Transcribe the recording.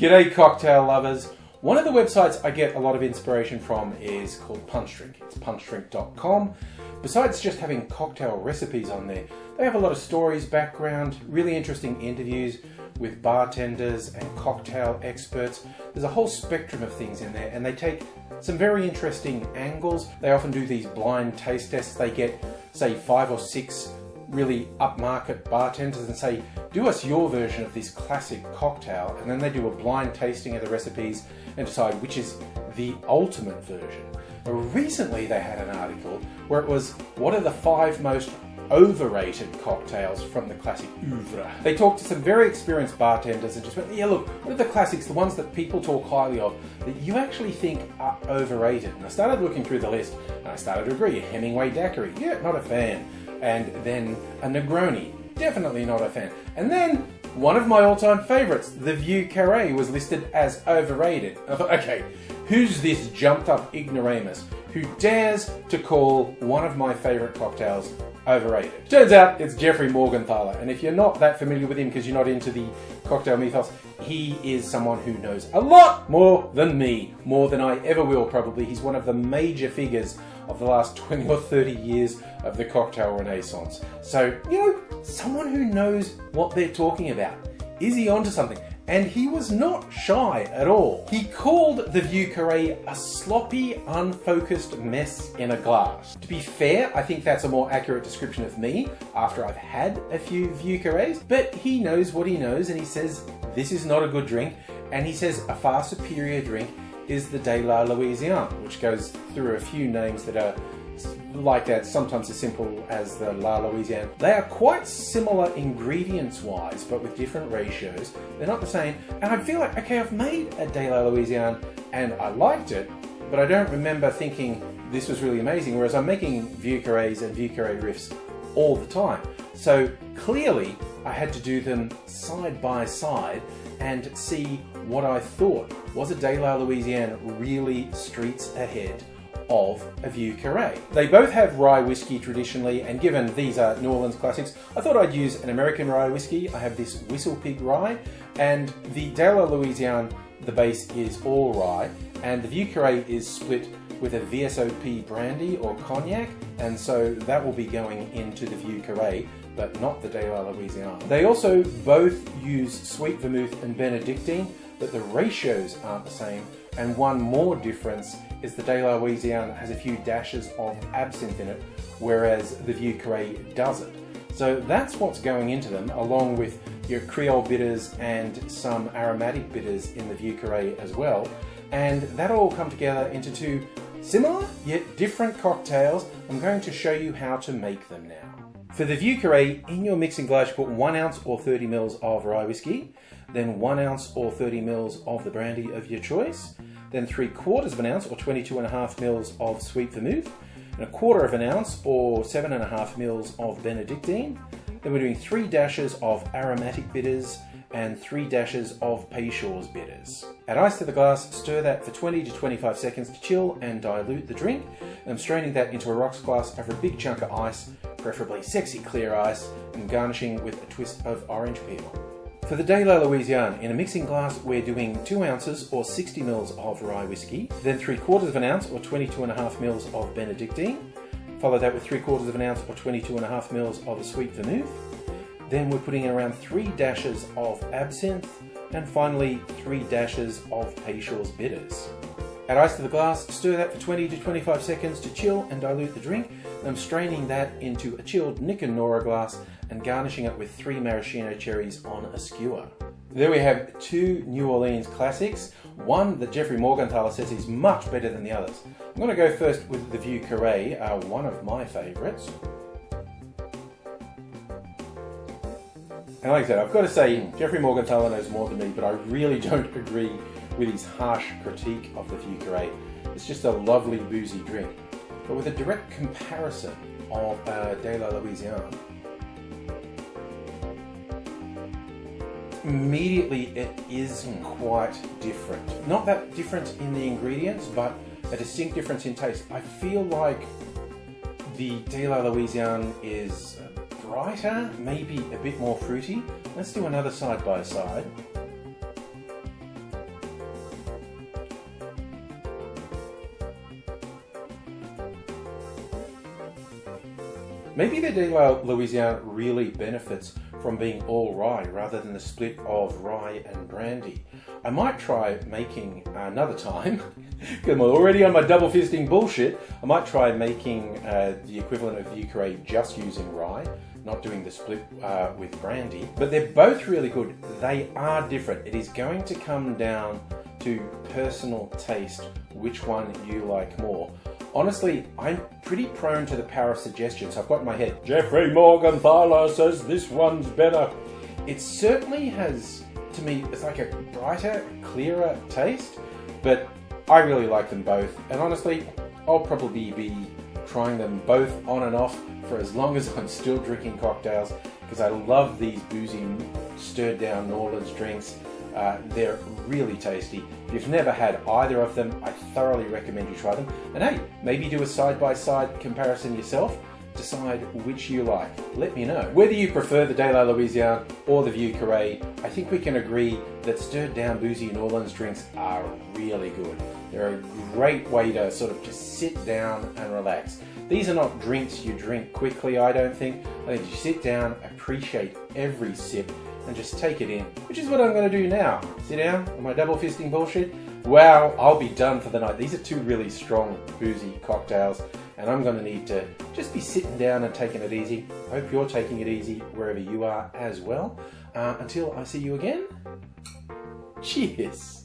G'day cocktail lovers. One of the websites I get a lot of inspiration from is called Punch Drink. It's punchdrink.com. Besides just having cocktail recipes on there, they have a lot of stories, background, really interesting interviews with bartenders and cocktail experts. There's a whole spectrum of things in there, and they take some very interesting angles. They often do these blind taste tests. They get, say, 5 or 6 really upmarket bartenders and say, do us your version of this classic cocktail, and then they do a blind tasting of the recipes and decide which is the ultimate version. Recently they had an article where it was, what are the 5 most overrated cocktails from the classic oeuvre? They talked to some very experienced bartenders and just went, yeah, look, what are the classics, the ones that people talk highly of, that you actually think are overrated? And I started looking through the list and I started to agree. A Hemingway daiquiri, yeah, not a fan. And then a Negroni, definitely not a fan. And then one of my all-time favourites, the Vieux Carre, was listed as overrated. I thought, okay, who's this jumped up ignoramus who dares to call one of my favourite cocktails overrated? Turns out it's Jeffrey Morgenthaler, and if you're not that familiar with him because you're not into the cocktail mythos, he is someone who knows a lot more than me, more than I ever will probably. He's one of the major figures of the last 20 or 30 years of the cocktail renaissance. So, you know, someone who knows what they're talking about. Is he onto something? And he was not shy at all. He called the Vieux Carre a sloppy, unfocused mess in a glass. To be fair, I think that's a more accurate description of me after I've had a few Vieux Carres, but he knows what he knows, and he says this is not a good drink, and he says a far superior drink is the De La Louisiane, which goes through a few names that are like that, sometimes as simple as the La Louisiane. They are quite similar ingredients-wise, but with different ratios. They're not the same, and I feel like, okay, I've made a De La Louisiane and I liked it, but I don't remember thinking this was really amazing, whereas I'm making Vieux Carres and Vieux Carre riffs all the time. So clearly I had to do them side by side and see what I thought. Was a De La Louisiane really streets ahead of a Vieux Carre? They both have rye whiskey traditionally, and given these are New Orleans classics, I thought I'd use an American rye whiskey. I have this Whistle Pig rye, and the De La Louisiane, the base is all rye, and the Vieux Carre is split with a VSOP brandy or cognac, and so that will be going into the Vieux Carre, but not the De La Louisiane. They also both use sweet vermouth and Bénédictine, but the ratios aren't the same, and one more difference is the De La Louisiane has a few dashes of absinthe in it, whereas the Vieux Carre doesn't. So that's what's going into them, along with your Creole bitters and some aromatic bitters in the Vieux Carre as well, and that'll all come together into 2 similar yet different cocktails. I'm going to show you how to make them now. For the Vieux Carre, in your mixing glass you put 1 ounce or 30 ml of rye whiskey, then 1 ounce or 30 ml of the brandy of your choice, then 3/4 of an ounce or 22.5 ml of sweet vermouth, and 1/4 of an ounce or 7.5 ml of Bénédictine. Then we're doing 3 dashes of aromatic bitters and 3 dashes of Peychaud's bitters. Add ice to the glass, stir that for 20 to 25 seconds to chill and dilute the drink. I'm straining that into a rocks glass over a big chunk of ice, preferably sexy clear ice, and garnishing with a twist of orange peel. For the De La Louisiane, in a mixing glass we're doing 2 ounces or 60 ml of rye whiskey, then 3/4 of an ounce or 22.5 ml of Bénédictine. Follow that with 3/4 of an ounce or 22.5 ml of a sweet vermouth. Then we're putting in around 3 dashes of absinthe, and finally 3 dashes of Peychaud's bitters. Add ice to the glass, stir that for 20 to 25 seconds to chill and dilute the drink. I'm straining that into a chilled Nick and Nora glass and garnishing it with 3 maraschino cherries on a skewer. There we have 2 New Orleans classics, one that Jeffrey Morgenthaler says is much better than the others. I'm going to go first with the Vieux Carre, one of my favourites. And like I said, I've got to say, Jeffrey Morgenthaler knows more than me, but I really don't agree with his harsh critique of the Vieux Carre. It's just a lovely boozy drink. But with a direct comparison of De La Louisiane, immediately it is quite different. Not that different in the ingredients, but a distinct difference in taste. I feel like the De La Louisiane is brighter, maybe a bit more fruity. Let's do another side by side. Maybe the De La Louisiane really benefits from being all rye rather than the split of rye and brandy. I might try making another time, because I'm already on my double fisting bullshit, I might try making the equivalent of Vieux Carre just using rye, not doing the split with brandy. But they're both really good. They are different. It is going to come down to personal taste, which one you like more. Honestly, I'm pretty prone to the power of suggestion, so I've got in my head, Jeffrey Morgenthaler says this one's better. It certainly has, to me, it's like a brighter, clearer taste, but I really like them both. And honestly, I'll probably be trying them both on and off for as long as I'm still drinking cocktails, because I love these boozy, stirred down New Orleans drinks. They're really tasty. If you've never had either of them, I thoroughly recommend you try them. And hey, maybe do a side-by-side comparison yourself. Decide which you like. Let me know. Whether you prefer the De La Louisiane or the Vieux Carre, I think we can agree that stirred down boozy New Orleans drinks are really good. They're a great way to sort of just sit down and relax. These are not drinks you drink quickly, I don't think. I think you sit down, appreciate every sip, and just take it in, which is what I'm going to do now. Sit down on my double fisting bullshit. Wow, I'll be done for the night. These are two really strong, boozy cocktails, and I'm going to need to just be sitting down and taking it easy. I hope you're taking it easy wherever you are as well. Until I see you again, cheers.